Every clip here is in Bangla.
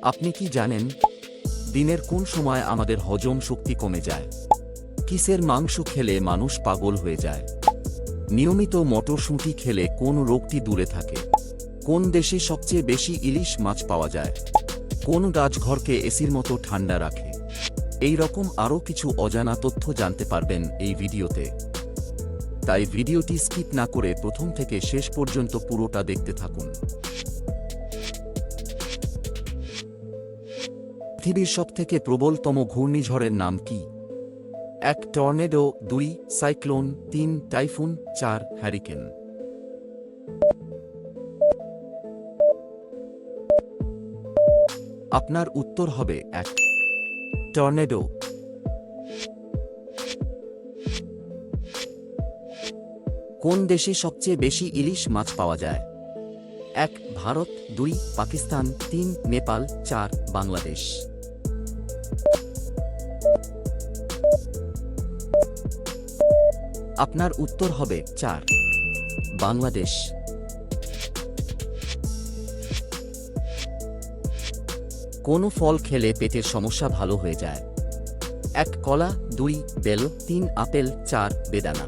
আপনি কি জানেন দিনের কোন সময় আমাদের হজম শক্তি কমে যায়? কিসের মাংস খেলে মানুষ পাগল হয়ে যায়? নিয়মিত মটরশুঁটি খেলে কোন রোগটি দূরে থাকে? কোন দেশে সবচেয়ে বেশি ইলিশ মাছ পাওয়া যায়? কোন গাছ ঘরকে এসির মতো ঠান্ডা রাখে? এই রকম আরও কিছু অজানা তথ্য জানতে পারবেন এই ভিডিওতে। তাই ভিডিওটি স্কিপ না করে প্রথম থেকে শেষ পর্যন্ত পুরোটা দেখতে থাকুন। পৃথিবীর সবথেকে প্রবলতম ঘূর্ণিঝড়ের নাম কি? 1 টর্নেডো, 2 সাইক্লোন, 3 টাইফুন, 4 হ্যারিকেন। আপনার উত্তর হবে 1 টর্নেডো। কোন দেশে সবচেয়ে বেশি ইলিশ মাছ পাওয়া যায়? 1 ভারত, 2 পাকিস্তান, 3 নেপাল, 4 বাংলাদেশ। আপনার উত্তর হবে 4 বাংলাদেশ। কোন ফল খেলে পেটের সমস্যা ভালো হয়ে যায়? 1 কলা, 2 বেল, 3 আপেল, 4 বেদানা।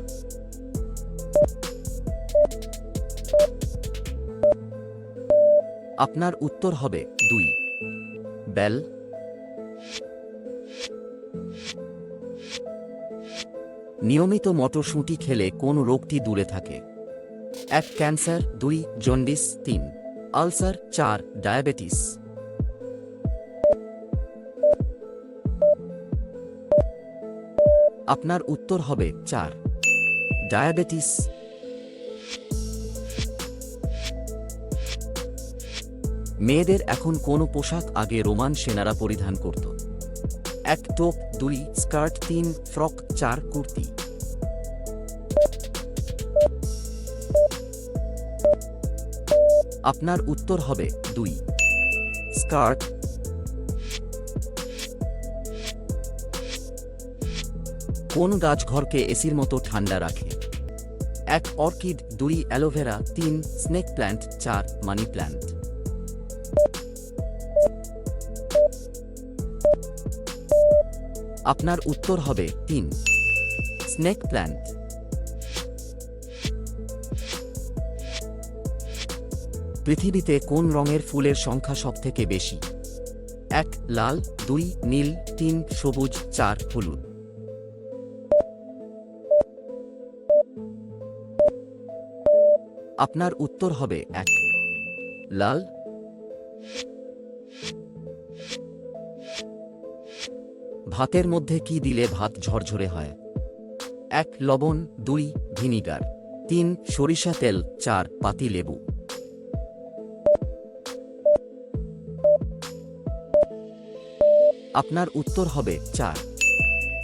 আপনার উত্তর হবে 2 বেল। নিয়মিত মটরশুঁটি খেলে কোন রোগটি দূরে থাকে? 1 ক্যান্সার, 2 জন্ডিস, 3 আলসার, 4 ডায়াবেটিস। আপনার উত্তর হবে 4 ডায়াবেটিস। মেয়েদের এখন কোন পোশাক আগে রোমান সেনারা পরিধান করত? 1 টপ, 2 স্কার্ট, 3 ফ্রক, 4 কুর্তি। আপনার উত্তর হবে 2 স্কার্ট। কোন গাছ ঘরকে এসির মতো ঠান্ডা রাখে? 1 orchid, 2 aloe vera, 3 snake plant, 4 money plant. আপনার উত্তর হবে 3 স্নেক প্ল্যান্ট। পৃথিবীতে কোন রঙের ফুলের সংখ্যা সবথেকে বেশি? 1 লাল, 2 নীল, 3 সবুজ, 4 হলুদ। আপনার উত্তর হবে 1 লাল। ভাতের মধ্যে কি দিলে ভাত ঝরঝরে হয়? 1 লবণ, 2 ভিনিগার, 3 সরিষা তেল, 4 পাতি লেবু। আপনার উত্তর হবে 4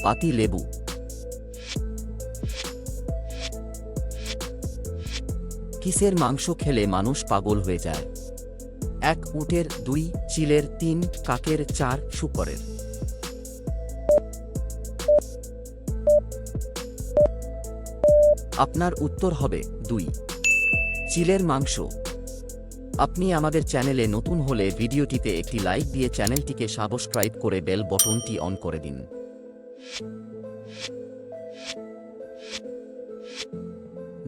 পাতি লেবু। কিসের মাংস খেলে মানুষ পাগল হয়ে যায়? 1 উটের, 2 চিলের, 3 কাকের, 4 শূকরের। আপনার উত্তর হবে 2 চিলের মাংস। আপনি আমাদের চ্যানেলে নতুন হলে ভিডিওটিতে একটি লাইক দিয়ে চ্যানেলটিকে সাবস্ক্রাইব করে বেল বটনটি অন করে দিন।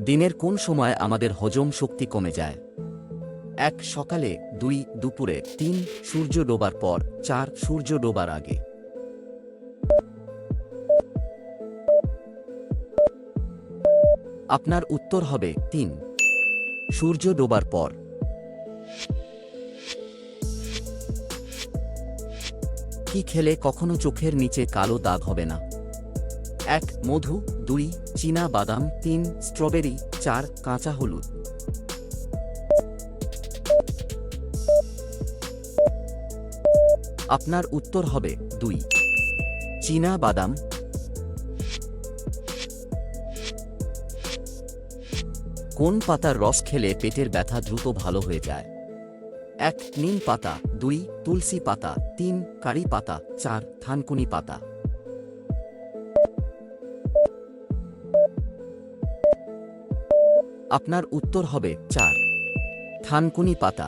দিনের কোন সময় আমাদের হজম শক্তি কমে যায়? 1 সকালে, 2 দুপুরে, 3 সূর্য ডোবার পর, 4 সূর্য ডোবার আগে। আপনার উত্তর হবে 3 সূর্য ডোবার পর। কি খেলে কখনো চোখের নিচে কালো দাগ হবে না? 1 মধু, 2 চীনা বাদাম, 3 স্ট্রবেরি, 4 কাঁচা হলুদ। আপনার উত্তর হবে 2 চীনা বাদাম। কোন পাতার রস খেলে পেটের ব্যথা দ্রুত ভালো হয়ে যায়? 1 নিম পাতা, 2 তুলসী পাতা, 3 কারি পাতা, 4 থানকুনি পাতা। আপনার উত্তর হবে 4 থানকুনি পাতা।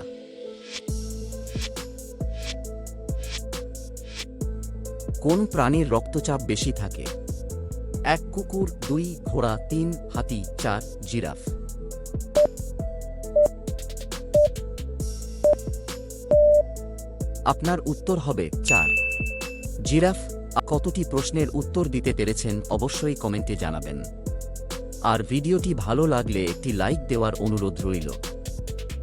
কোন প্রাণীর রক্তচাপ বেশি থাকে? 1 কুকুর, 2 ঘোড়া, 3 হাতি, 4 জিরাফ। আপনার উত্তর হবে 4 জিরাফ। কতটি প্রশ্নের উত্তর দিতে পেরেছেন অবশ্যই কমেন্টে জানাবেন। আর ভিডিওটি ভালো লাগলে একটি লাইক দেওয়ার অনুরোধ রইল।